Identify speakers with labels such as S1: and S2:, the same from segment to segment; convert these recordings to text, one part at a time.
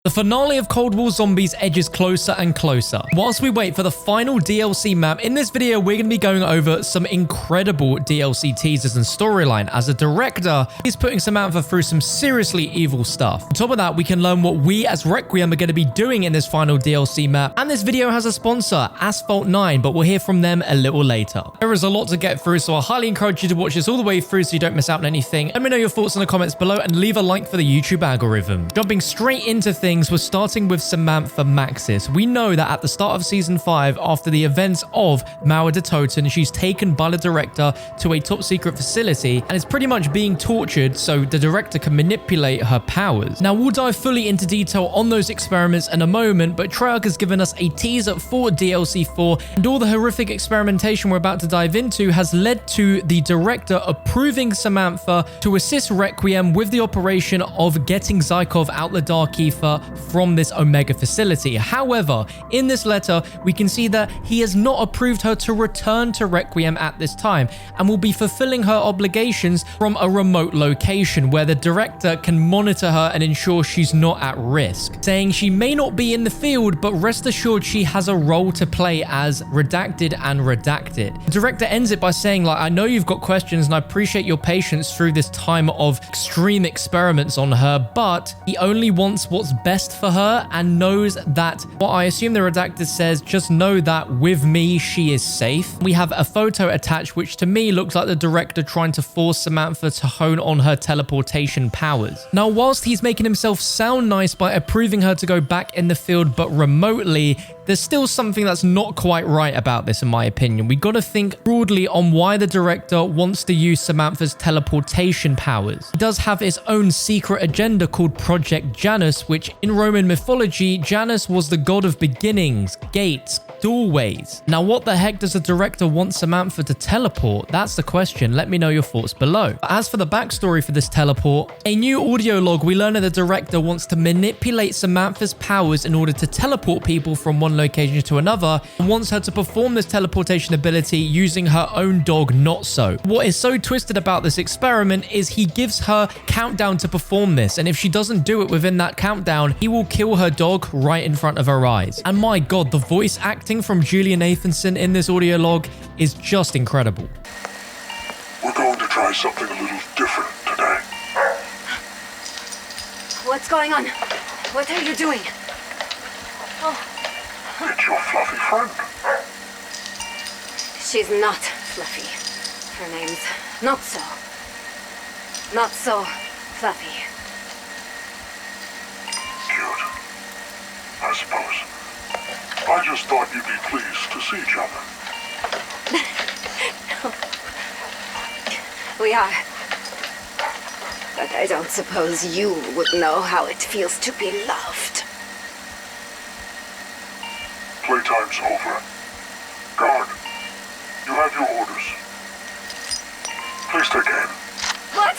S1: The finale of Cold War Zombies edges closer and closer. Whilst we wait for the final DLC map, in this video we're going to be going over some incredible DLC teasers and storyline. As a director, he's putting Samantha through some seriously evil stuff. On top of that, we can learn what we as Requiem are going to be doing in this final DLC map. And this video has a sponsor, Asphalt 9, but we'll hear from them a little later. There is a lot to get through, so I highly encourage you to watch this all the way through so you don't miss out on anything. Let me know your thoughts in the comments below and leave a like for the YouTube algorithm. Jumping straight into things, we're starting with Samantha Maxis. We know that at the start of Season 5, after the events of Mauer Der Toten, she's taken by the director to a top secret facility and is pretty much being tortured so the director can manipulate her powers. Now, we'll dive fully into detail on those experiments in a moment, but Treyarch has given us a teaser for DLC 4, and all the horrific experimentation we're about to dive into has led to the director approving Samantha to assist Requiem with the operation of getting Zykov out the Dark Ether from this Omega facility. However, in this letter, we can see that he has not approved her to return to Requiem at this time and will be fulfilling her obligations from a remote location where the director can monitor her and ensure she's not at risk, saying she may not be in the field, but rest assured she has a role to play as redacted and redacted. The director ends it by saying, I know you've got questions and I appreciate your patience through this time of extreme experiments on her, but he only wants what's best for her and knows that what I assume the redacted says, just know that with me, she is safe. We have a photo attached, which to me looks like the director trying to force Samantha to hone on her teleportation powers. Now, whilst he's making himself sound nice by approving her to go back in the field, but remotely, there's still something that's not quite right about this, in my opinion. We got to think broadly on why the director wants to use Samantha's teleportation powers. He does have his own secret agenda called Project Janus, which in Roman mythology, Janus was the god of beginnings, gates, doorways. Now, what the heck does the director want Samantha to teleport? That's the question. Let me know your thoughts below. As for the backstory for this teleport, a new audio log, we learn that the director wants to manipulate Samantha's powers in order to teleport people from one location to another, and wants her to perform this teleportation ability using her own dog, Not So. What is so twisted about this experiment is he gives her countdown to perform this, and if she doesn't do it within that countdown, he will kill her dog right in front of her eyes. And my god, the voice acting from Julia Nathanson in this audio log is just incredible.
S2: We're going to try something a little different today.
S3: What's going on? What are you doing? Oh.
S2: It's your fluffy friend.
S3: She's not fluffy. Her name's Not So. Not so fluffy.
S2: Cute, I suppose. I just thought you'd be pleased to see each other.
S3: We are. But I don't suppose you would know how it feels to be loved.
S2: Playtime's over. Guard, you have your orders. Please take aim.
S3: What?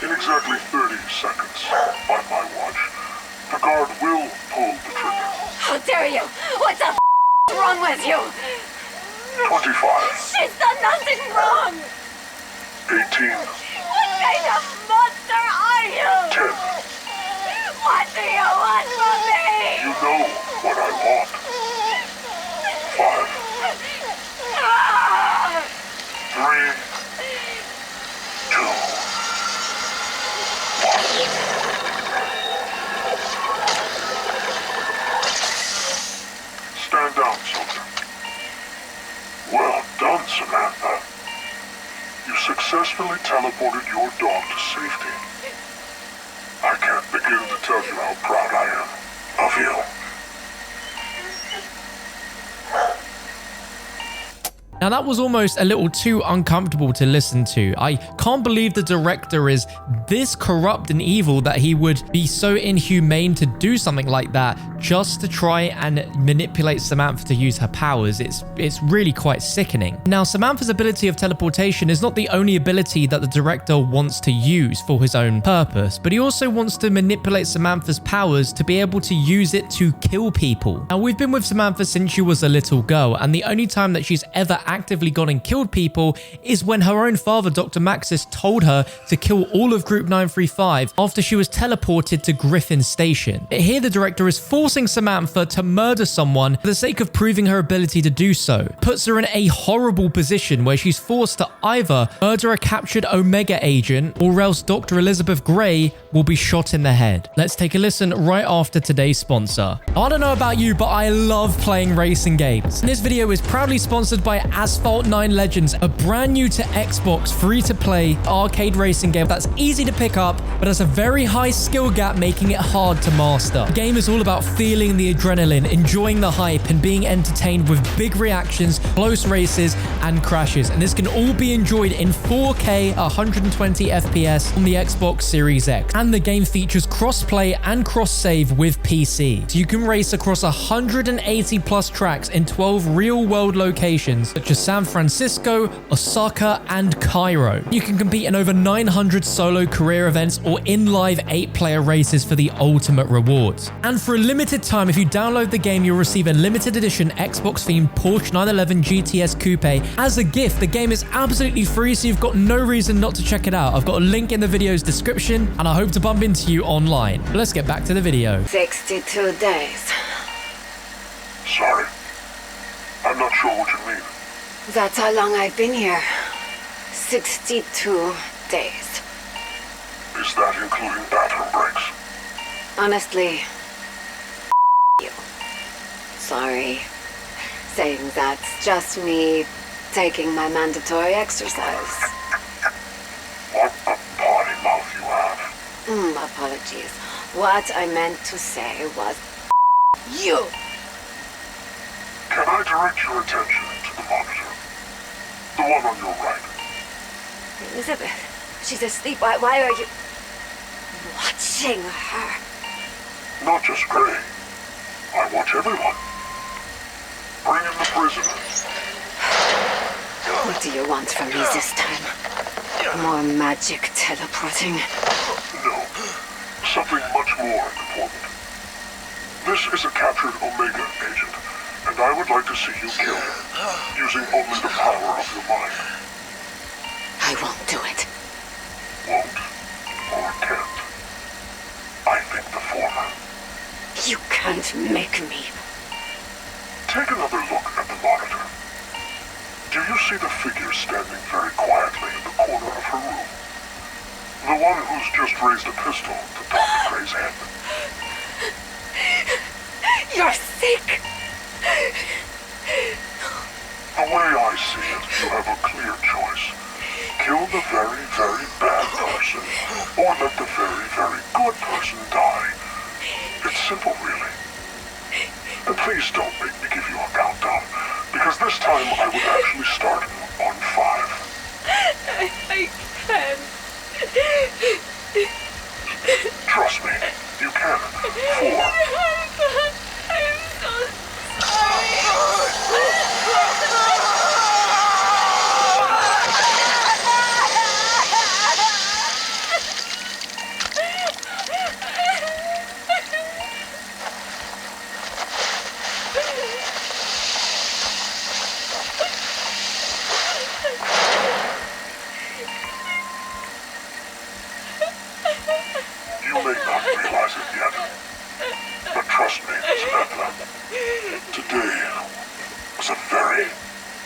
S2: In exactly 30 seconds, by my watch, the guard will pull the trigger.
S3: How dare you? What the is wrong with you?
S2: 25.
S3: She's done nothing wrong!
S2: 18.
S3: What kind of monster are you?
S2: 10.
S3: What do you want from me?
S2: You know what I want. 5.
S3: Ah!
S2: 3. 2. 1. Stand down, soldier. Well done, Samantha. You successfully teleported your dog to safety. I can't begin to tell you how proud I am of you.
S1: Now, that was almost a little too uncomfortable to listen to. I can't believe the director is this corrupt and evil that he would be so inhumane to do something like that just to try and manipulate Samantha to use her powers. It's really quite sickening. Now, Samantha's ability of teleportation is not the only ability that the director wants to use for his own purpose, but he also wants to manipulate Samantha's powers to be able to use it to kill people. Now, we've been with Samantha since she was a little girl, and the only time that she's ever actively gone and killed people is when her own father, Dr. Maxis, told her to kill all of Group 935 after she was teleported to Griffin Station. Here the director is forcing Samantha to murder someone for the sake of proving her ability to do so. Puts her in a horrible position where she's forced to either murder a captured Omega agent or else Dr. Elizabeth Gray will be shot in the head. Let's take a listen right after today's sponsor. I don't know about you, but I love playing racing games. And this video is proudly sponsored by Asphalt 9 Legends, a brand new to Xbox free-to-play arcade racing game that's easy to pick up, but has a very high skill gap, making it hard to master. The game is all about feeling the adrenaline, enjoying the hype, and being entertained with big reactions, close races, and crashes. And this can all be enjoyed in 4K 120 FPS on the Xbox Series X. And the game features cross-play and cross-save with PC. So you can race across 180 plus tracks in 12 real-world locations such as San Francisco, Osaka, and Cairo. You can compete in over 900 solo career events or in live 8-player races for the ultimate rewards. And for a limited time, if you download the game, you'll receive a limited edition Xbox-themed Porsche 911 GTS Coupe as a gift. The game is absolutely free, so you've got no reason not to check it out. I've got a link in the video's description, and I hope to bump into you online. But let's get back to the video.
S3: 62 days.
S2: Sorry. I'm not sure what you mean.
S3: That's how long I've been here. 62 days.
S2: Is that including bathroom breaks?
S3: Honestly, you. Sorry. Saying that's just me taking my mandatory exercise.
S2: What a potty mouth you have.
S3: Apologies. What I meant to say was you.
S2: Can I direct your attention to the monitor? The one on your right.
S3: Elizabeth, she's asleep. Why are you watching her?
S2: Not just Gray. I watch everyone. Bring in the prisoner.
S3: What do you want from me this time? More magic teleporting?
S2: No. Something much more important. This is a captured Omega agent, and I would like to see you kill him, using only the power of your mind.
S3: I won't do it.
S2: Won't or can't. I think the former.
S3: You can't make me.
S2: Take another look at the monitor. Do you see the figure standing very quietly in the corner of her room? The one who's just raised a pistol to Dr. Gray's head.
S3: You're sick.
S2: The way I see it, you have a clear choice. Kill the very, very bad person, or let the very, very good person die. It's simple, really. And please don't make me give you a countdown, because this time I would actually start on 5.
S3: I can't.
S2: Trust me, you can. 4.
S3: I'm so sorry.
S2: You may not realize it yet, but trust me, Samantha, today was a very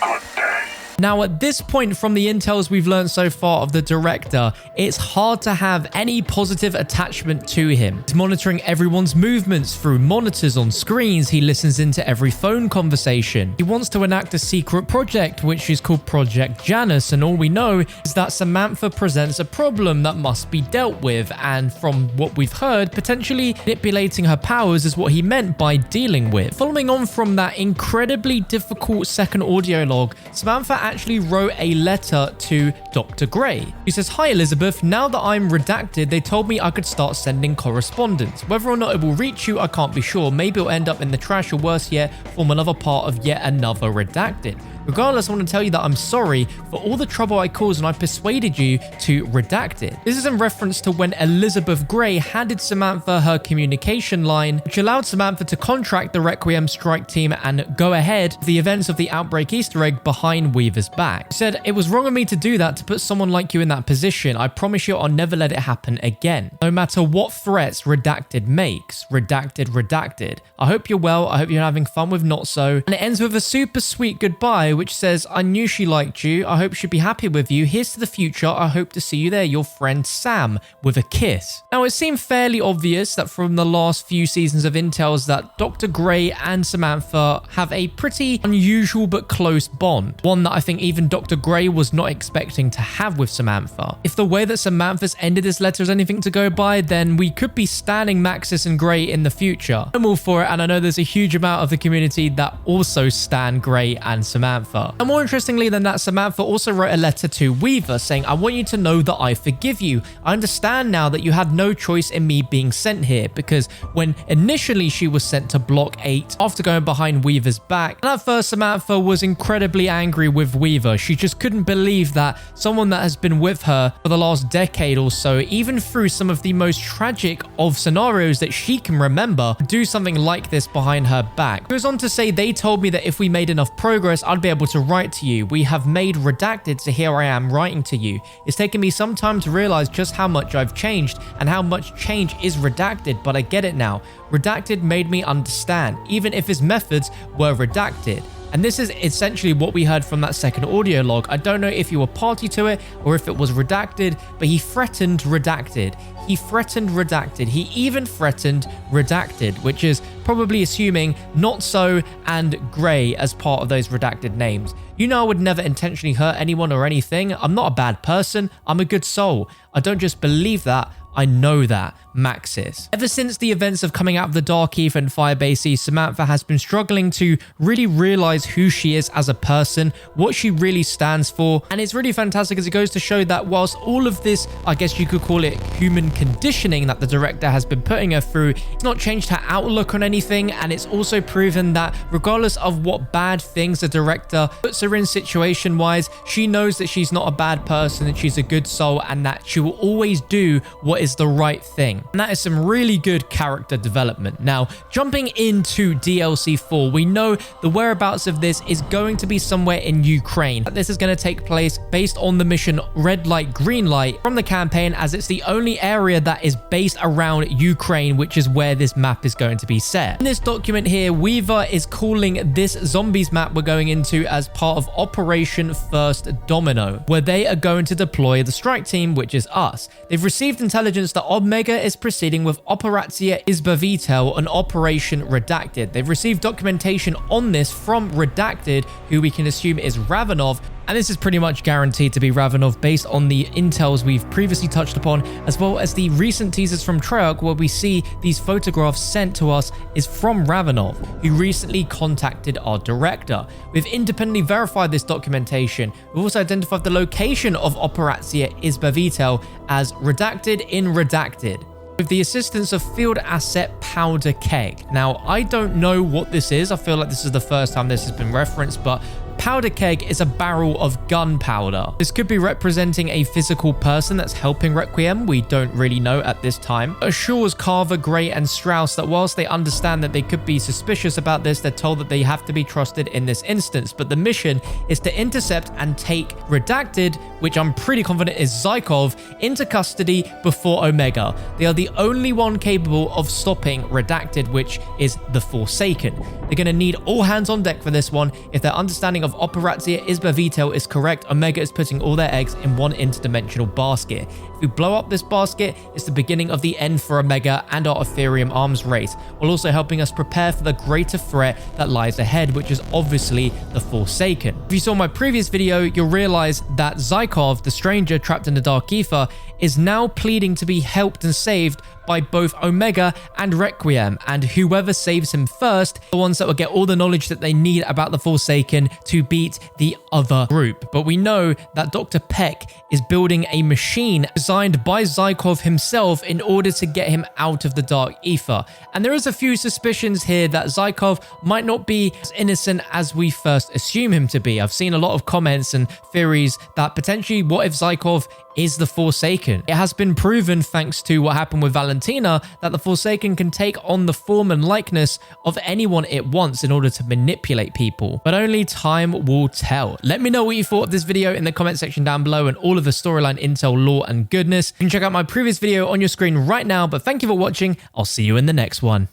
S2: good day.
S1: Now, at this point, from the intels we've learned so far of the director, it's hard to have any positive attachment to him. He's monitoring everyone's movements through monitors on screens. He listens into every phone conversation. He wants to enact a secret project, which is called Project Janus, and all we know is that Samantha presents a problem that must be dealt with, and from what we've heard, potentially manipulating her powers is what he meant by dealing with. Following on from that incredibly difficult second audio log, Samantha actually wrote a letter to Dr. Gray. He says, "Hi Elizabeth, now that I'm redacted, they told me I could start sending correspondence. Whether or not it will reach you, I can't be sure. Maybe it'll end up in the trash, or worse yet, form another part of yet another redacted. Regardless, I want to tell you that I'm sorry for all the trouble I caused when I persuaded you to redact it." This is in reference to when Elizabeth Gray handed Samantha her communication line, which allowed Samantha to contract the Requiem strike team and go ahead with the events of the Outbreak Easter egg behind Weaver's back. She said, "It was wrong of me to do that, to put someone like you in that position. I promise you I'll never let it happen again. No matter what threats Redacted makes." Redacted, redacted. "I hope you're well. I hope you're having fun with Not So." And it ends with a super sweet goodbye, which says, "I knew she liked you. I hope she'd be happy with you. Here's to the future. I hope to see you there. Your friend Sam," with a kiss. Now, it seemed fairly obvious that from the last few seasons of Intels that Dr. Gray and Samantha have a pretty unusual but close bond. One that I think even Dr. Gray was not expecting to have with Samantha. If the way that Samantha's ended this letter is anything to go by, then we could be standing Maxis and Gray in the future. I'm all for it, and I know there's a huge amount of the community that also stan Gray and Samantha. And more interestingly than that, Samantha also wrote a letter to Weaver saying, "I want you to know that I forgive you. I understand now that you had no choice in me being sent here," because when initially she was sent to Block 8 after going behind Weaver's back, and at first Samantha was incredibly angry with Weaver. She just couldn't believe that someone that has been with her for the last decade or so, even through some of the most tragic of scenarios that she can remember, do something like this behind her back. It goes on to say, "They told me that if we made enough progress, I'd be able to write to you. We have made Redacted, so here I am writing to you. It's taken me some time to realize just how much I've changed and how much change is Redacted, but I get it now. Redacted made me understand, even if his methods were redacted." And this is essentially what we heard from that second audio log. I don't know if you were party to it or if it was redacted, but he threatened Redacted. He threatened Redacted. He even threatened Redacted, which is probably assuming Not So and Gray as part of those redacted names. You know I would never intentionally hurt anyone or anything. I'm not a bad person. I'm a good soul. I don't just believe that. I know that. Maxis. Ever since the events of coming out of the Dark Ether and Firebase, Samantha has been struggling to really realize who she is as a person, what she really stands for, and it's really fantastic as it goes to show that whilst all of this, I guess you could call it human conditioning that the director has been putting her through, it's not changed her outlook on anything, and it's also proven that regardless of what bad things the director puts her in situation-wise, she knows that she's not a bad person, that she's a good soul, and that she will always do what is the right thing. And that is some really good character development. Now, jumping into DLC 4, we know the whereabouts of this is going to be somewhere in Ukraine. This is going to take place based on the mission Redlight Greenlight from the campaign, as it's the only area that is based around Ukraine, which is where this map is going to be set. In this document here, Weaver is calling this zombies map we're going into as part of Operation First Domino, where they are going to deploy the strike team, which is us. They've received intelligence that Omega is proceeding with Operation Izbavitel and Operation Redacted. They've received documentation on this from Redacted, who we can assume is Ravenov, and this is pretty much guaranteed to be Ravenov based on the intels we've previously touched upon, as well as the recent teasers from Treyarch where we see these photographs sent to us is from Ravenov, who recently contacted our director. We've independently verified this documentation. We've also identified the location of Operation Izbavitel as Redacted in Redacted, with the assistance of field asset Powder Keg. Now, I don't know what this is. I feel like this is the first time this has been referenced, but Powder Keg is a barrel of gunpowder. This could be representing a physical person that's helping Requiem. We don't really know at this time. Assures Carver, Gray, and Strauss that whilst they understand that they could be suspicious about this, they're told that they have to be trusted in this instance. But the mission is to intercept and take Redacted, which I'm pretty confident is Zykov, into custody before Omega. They are the only one capable of stopping Redacted, which is the Forsaken. They're going to need all hands on deck for this one. If their understanding of Operation Izbavitel is correct, Omega is putting all their eggs in one interdimensional basket. If we blow up this basket, it's the beginning of the end for Omega and our Ethereum arms race, while also helping us prepare for the greater threat that lies ahead, which is obviously the Forsaken. If you saw my previous video, you'll realize that Zykov, the stranger trapped in the Dark Ether, is now pleading to be helped and saved by both Omega and Requiem, and whoever saves him first, the ones that will get all the knowledge that they need about the Forsaken to beat the other group. But we know that Dr. Peck is building a machine designed by Zykov himself in order to get him out of the Dark Ether. And there is a few suspicions here that Zykov might not be as innocent as we first assume him to be. I've seen a lot of comments and theories that potentially what if Zykov is the Forsaken? It has been proven, thanks to what happened with Valentina, that the Forsaken can take on the form and likeness of anyone it wants in order to manipulate people. But only time will tell. Let me know what you thought of this video in the comment section down below and all of the storyline intel, lore, and goodness. You can check out my previous video on your screen right now, but thank you for watching. I'll see you in the next one.